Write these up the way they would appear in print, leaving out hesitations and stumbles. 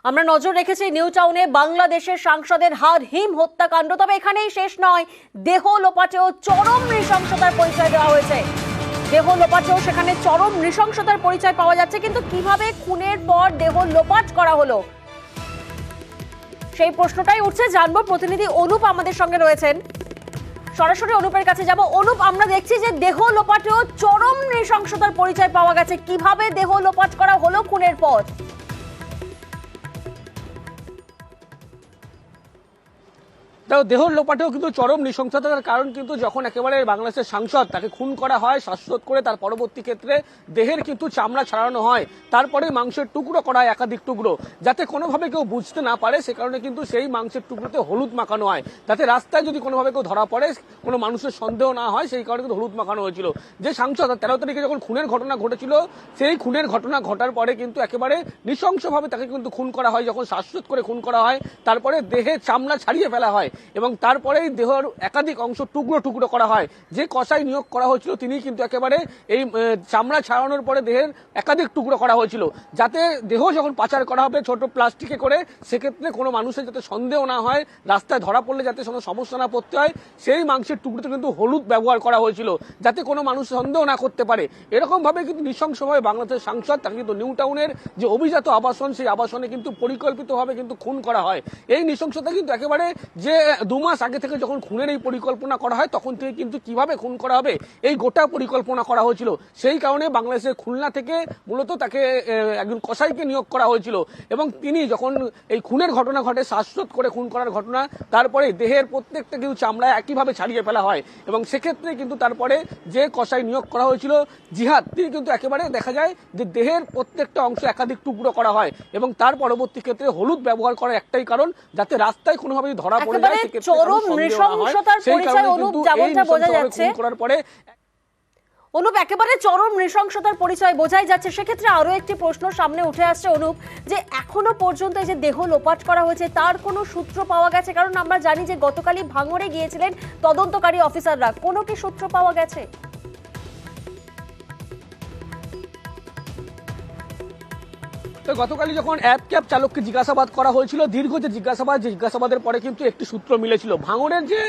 আমরা নজর রেখেছি নিউ টাউনে বাংলাদেশের সাংসদের হারহিম হত্যাকাণ্ড। তবে এখানেই শেষ নয়, দেহ লোপাটেও চরম নৃশংসতার পরিচয় দেওয়া হয়েছে। দেহ লোপাটেও সেখানে চরম নৃশংসতার পরিচয় পাওয়া যাচ্ছে। কিন্তু কিভাবে খুনের পর দেহ লোপাট করা হলো সেই প্রশ্নটাই উঠছে। জানবো, প্রতিনিধি অনুপ আমাদের সঙ্গে রয়েছেন, সরাসরি অনুপের কাছে যাব। অনুপ, আমরা দেখছি যে দেহ লোপাটেও চরম নৃশংসতার পরিচয় পাওয়া গেছে। কিভাবে দেহ লোপাট করা হলো খুনের পর? দেহ লোপাটেও কিন্তু চরম নৃশংসতার কারণ কিন্তু যখন একেবারে বাংলাদেশের সাংসদ তাকে খুন করা হয় শ্বাসরোধ করে, তার পরবর্তী ক্ষেত্রে দেহের কিন্তু চামড়া ছাড়ানো হয়, তারপরে মাংসের টুকরো করা হয় একাধিক টুকরো, যাতে কোনোভাবে কেউ বুঝতে না পারে। সে কারণে কিন্তু সেই মাংসের টুকরোতে হলুদ মাখানো হয়, যাতে রাস্তায় যদি কোনোভাবে কেউ ধরা পড়ে কোনো মানুষের সন্দেহ না হয়। সেই কারণে কিন্তু হলুদ মাখানো হয়েছিল। যে সাংসদ 13 তারিখে যখন খুনের ঘটনা ঘটেছিল, সেই খুনের ঘটনা ঘটার পরে কিন্তু একেবারে নৃশংসভাবে তাকে কিন্তু খুন করা হয়। যখন শ্বাসরোধ করে খুন করা হয়, তারপরে দেহে চামড়া ছাড়িয়ে ফেলা হয় এবং তারপরেই দেহের একাধিক অংশ টুকরো টুকরো করা হয়। যে কসাই নিয়োগ করা হয়েছিল তিনি কিন্তু একেবারে এই চামড়া ছাড়ানোর পরে দেহের একাধিক টুকরো করা হয়েছিল, যাতে দেহ যখন পাচার করা হবে ছোট প্লাস্টিকে করে, সেক্ষেত্রে কোনো মানুষের যাতে সন্দেহ না হয়, রাস্তায় ধরা পড়লে যাতে কোনো সমস্যা না পড়তে হয়। সেই মাংসের টুকরোতে কিন্তু হলুদ ব্যবহার করা হয়েছিল, যাতে কোনো মানুষ সন্দেহ না করতে পারে। এরকম ভাবে কিন্তু নৃশংসভাবে বাংলাদেশের সাংসদ তাকে কিন্তু নিউ টাউনের যে অভিজাত আবাসন, সেই আবাসনে কিন্তু পরিকল্পিতভাবে কিন্তু খুন করা হয়। এই নৃশংসতা কিন্তু একেবারে যে 2 মাস আগে থেকে যখন খুনের এই পরিকল্পনা করা হয়, তখন থেকে কিন্তু কিভাবে খুন করা হবে এই গোটা পরিকল্পনা করা হয়েছিল। সেই কারণে বাংলাদেশের খুলনা থেকে মূলত তাকে একজন কসাইকে নিয়োগ করা হয়েছিল এবং তিনি যখন এই খুনের ঘটনা ঘটে, শ্বাসরোধ করে খুন করার ঘটনা, তারপরে দেহের প্রত্যেকটা কিন্তু চামড়া একইভাবে ছাড়িয়ে ফেলা হয় এবং সেক্ষেত্রে কিন্তু তারপরে যে কসাই নিয়োগ করা হয়েছিল জিহাদ, তিনি কিন্তু একেবারে দেখা যায় যে দেহের প্রত্যেকটা অংশ একাধিক টুকরো করা হয় এবং তার পরবর্তী ক্ষেত্রে হলুদ ব্যবহার করার একটাই কারণ, যাতে রাস্তায় কোনোভাবে ধরা পড়ে যায় চরম নৃশংসতার পরিচয় অনুপ যেমনটা বোঝা যাচ্ছে। অনুপ, একেবারে চরম নৃশংসতার পরিচয় বোঝাই যাচ্ছে। সেক্ষেত্রে আরো একটি প্রশ্ন সামনে উঠে আসছে অনুপ, যে এখনো পর্যন্ত এই যে দেহ লোপাট করা হয়েছে তার কোনো সূত্র পাওয়া গেছে? কারণ আমরা জানি যে গতকালই ভাঙড়ে গিয়েছিলেন তদন্তকারী অফিসাররা, কোনো কি সূত্র পাওয়া গেছে? তো গতকালই যখন অ্যাপ ক্যাব চালককে জিজ্ঞাসাবাদ করা হয়েছিল, দীর্ঘ যে জিজ্ঞাসাবাদের পরে কিন্তু একটি সূত্র মিলেছিল। ভাঙড়ের যে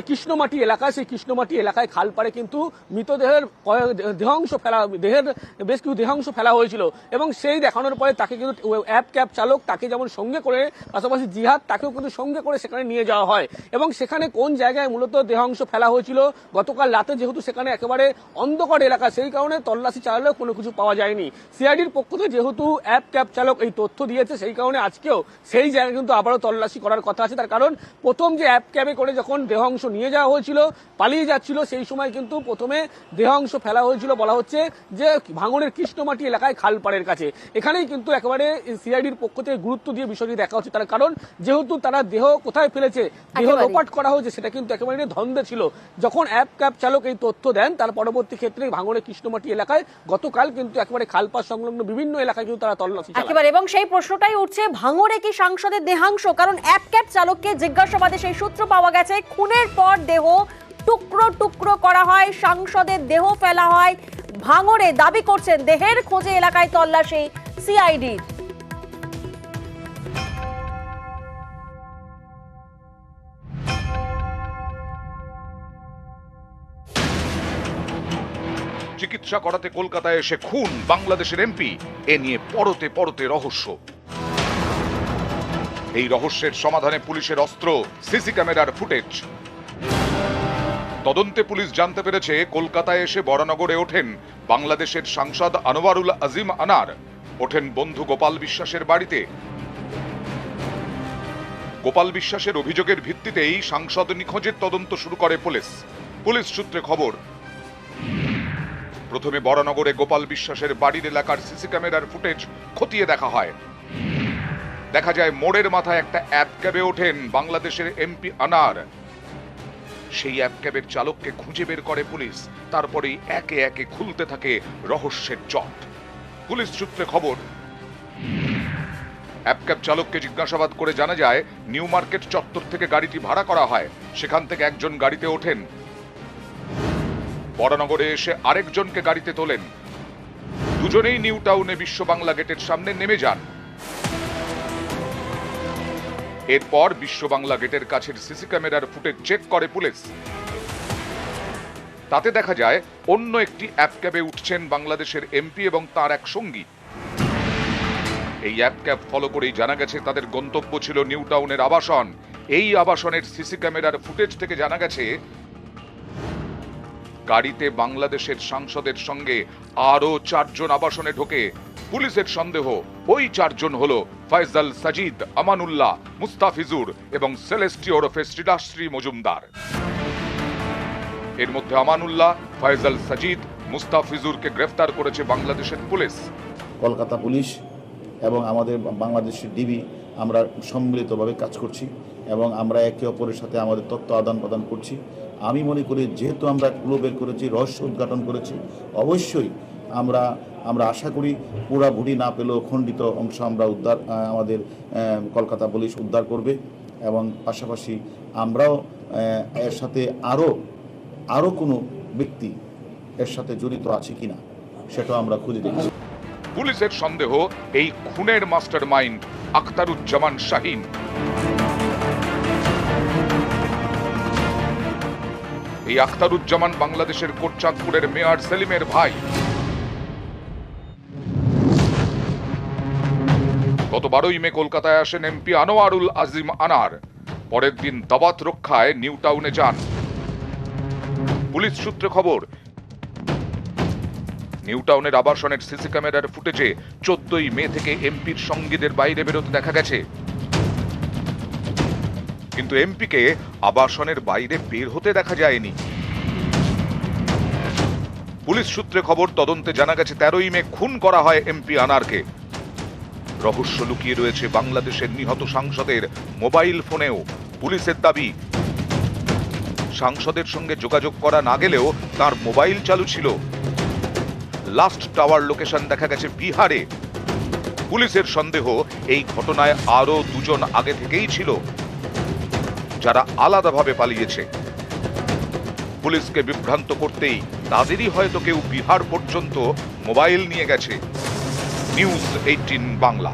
কৃষ্ণমাটি এলাকা, সেই কৃষ্ণমাটি এলাকায় খালপাড়ে কিন্তু মৃতদেহের দেহাংশ ফেলা, দেহের বেশ কিছু দেহাংশ ফেলা হয়েছিল এবং সেই দেখানোর পরে তাকে কিন্তু অ্যাপ ক্যাব চালক তাকে যেমন সঙ্গে করে, পাশাপাশি জিহাদ তাকেও কিন্তু সঙ্গে করে সেখানে নিয়ে যাওয়া হয় এবং সেখানে কোন জায়গায় মূলত দেহাংশ ফেলা হয়েছিল গতকাল রাতে, যেহেতু সেখানে একেবারে অন্ধকার এলাকা, সেই কারণে তল্লাশি চালালেও কোনো কিছু পাওয়া যায়নি। সিআইডির পক্ষ থেকে যেহেতু অ্যাপ ক্যাব চালক এই তথ্য দিয়েছে, সেই কারণে আজকেও সেই জায়গায় কিন্তু আবারও তল্লাশি করার কথা আছে। তার কারণ প্রথম যে অ্যাপ ক্যাবে করে যখন দেহাংশ নিয়ে যাওয়া হয়েছিল, পালিয়ে যাচ্ছিল, সেই সময় কিন্তু প্রথমে দেহাংশ ফেলা হয়েছিল বলা হচ্ছে যে ভাঙড়ের কৃষ্ণমাটি এলাকায় খালপাড়ের কাছে। এখানেই কিন্তু একেবারে সিআইডির পক্ষ থেকে গুরুত্ব দিয়ে বিষয়টি দেখা হচ্ছে। তার কারণ যেহেতু তারা দেহ কোথায় ফেলেছে, দেহ লোপাট করা হয়েছে, সেটা কিন্তু একেবারে ধন্দে ছিল। যখন অ্যাপ ক্যাব চালক এই তথ্য দেন, তার পরবর্তী ক্ষেত্রে ভাঙড়ের কৃষ্ণমাটি এলাকায় গতকাল কিন্তু একেবারে খালপাড় সংলগ্ন বিভিন্ন এলাকায় কিন্তু তারা তল্লাশি একেবারে। এবং সেই প্রশ্নটাই উঠছে, ভাঙড়ে কি সাংসদের দেহাংশ? কারণ অ্যাপ ক্যাব চালককে জিজ্ঞাসাবাদে সেই সূত্র পাওয়া গেছে, খুনের পর দেহ টুকরো টুকরো করা হয়, সাংসদের দেহ ফেলা হয়। ভাঙড়ে দাবি করছেন দেহের খোঁজে এলাকায় তল্লাশি সিআইডির। চিকিৎসা করাতে কলকাতায় এসে খুন বাংলাদেশের এমপি, এ নিয়ে পরতে পরতে রহস্য। এই রহস্যের সমাধানে পুলিশের অস্ত্র সিসি ক্যামেরার ফুটেজ। তদন্তে পুলিশ জানতে পেরেছে কলকাতায় এসে বরানগরে ওঠেন বাংলাদেশের সাংসদ আনোয়ারুল আজিম আনার, ওঠেন বন্ধু গোপাল বিশ্বাসের বাড়িতে। গোপাল বিশ্বাসের অভিযোগের ভিত্তিতেই সাংসদ নিখোঁজের তদন্ত শুরু করে পুলিশ। পুলিশ সূত্রে খবর, প্রথমে বরানগরে গোপাল বিশ্বাসের বাড়ির এলাকার সিসি ক্যামেরার ফুটেজ খতিয়ে দেখা হয়। দেখা যায় মোড়ের মাথায় একটা অ্যাপ ক্যাবে ওঠেন বাংলাদেশের এমপি আনার। সেই অ্যাপ ক্যাবের চালককে খুঁজে বের করে পুলিশ, তারপরেই একে একে খুলতে থাকে রহস্যের জট। পুলিশ সূত্রে খবর, অ্যাপ ক্যাব চালককে জিজ্ঞাসাবাদ করে জানা যায় নিউ মার্কেট চত্বর থেকে গাড়িটি ভাড়া করা হয়, সেখান থেকে একজন গাড়িতে ওঠেন, বরানগরে এসে আরেকজনকে গাড়িতে তোলেন। দুজনেই নিউ টাউনে বিশ্ব বাংলা গেটের সামনে নেমে যান। এরপর বিশ্ব বাংলা গেটের কাছের সিসি ক্যামেরার ফুটেজ চেক করে পুলিশ। তাতে দেখা যায় অন্য একটি অ্যাপ ক্যাবে উঠছেন বাংলাদেশের এমপি এবং তার এক সঙ্গী। এই অ্যাপ ক্যাব ফলো করেই জানা গেছে তাদের গন্তব্য ছিল নিউ টাউনের আবাসন। এই আবাসনের সিসি ক্যামেরার ফুটেজ থেকে জানা গেছে গাড়িতে বাংলাদেশের সাংসদের সঙ্গে আরো 4 জন আবাসনে ঢোকে। পুলিশের সন্দেহ ওই 4 জন হলো ফয়সাল সাজিদ, আমানুল্লাহ, মুস্তাফিজুর এবং সেলেস্টি ওরফে শ্রীলাশ্রী মজুমদার। এর মধ্যে আমানুল্লাহ, ফয়সাল সাজিদ, মুস্তাফিজুরকে গ্রেফতার করেছে বাংলাদেশের পুলিশ। কলকাতা পুলিশ এবং আমাদের বাংলাদেশের ডিবি আমরা সম্মিলিতভাবে কাজ করছি এবং আমরা একে অপরের সাথে আমাদের তথ্য আদান প্রদান করছি। আমি মনে করি যেহেতু আমরা ক্লু বের করেছি, রহস্য উদ্ঘাটন করেছি, অবশ্যই আমরা আশা করি পুরা ভুড়ি না পেলেও খণ্ডিত অংশ আমরা আমাদের কলকাতা পুলিশ উদ্ধার করবে এবং পাশাপাশি আমরাও এর সাথে আরও কোনো ব্যক্তি এর সাথে জড়িত আছে কিনা সেটাও আমরা খুঁজে দেখছি। পুলিশের সন্দেহ এই খুনের মাস্টারমাইন্ড আখতারুজ্জামান শাহিন। এই আখতারুজ্জামান বাংলাদেশের কোটচাঁদপুরের মেয়র সেলিমের ভাই। গত 12ই মে কলকাতায় আসেন এমপি আনোয়ারুল আজিম আনার। পরের দিন দাওয়াত রক্ষায় নিউ টাউনে যান। পুলিশ সূত্রে খবর, নিউ টাউনের আবাসনের সিসি ক্যামেরার ফুটেজে 14ই মে থেকে এমপির সঙ্গীদের বাইরে বেরোতে দেখা গেছে, কিন্তু এমপিকে আবাসনের বাইরে বের হতে দেখা যায়নি। পুলিশ সূত্রে খবর, তদন্তে জানা গেছে 13ই মে খুন করা হয় এমপি আনারকে। রহস্য লুকিয়ে রয়েছে বাংলাদেশের নিহত সাংসদের মোবাইল ফোনেও। পুলিশের দাবি, সাংসদের সঙ্গে যোগাযোগ করা না গেলেও তার মোবাইল চালু ছিল। লাস্ট টাওয়ার লোকেশন দেখা গেছে বিহারে। পুলিশের সন্দেহ এই ঘটনায় আরো 2 জন আগে থেকেই ছিল, যারা আলাদাভাবে পালিয়েছে। পুলিশকে বিভ্রান্ত করতেই তাদেরই হয়তো কেউ বিহার পর্যন্ত মোবাইল নিয়ে গেছে। নিউজ 18 বাংলা।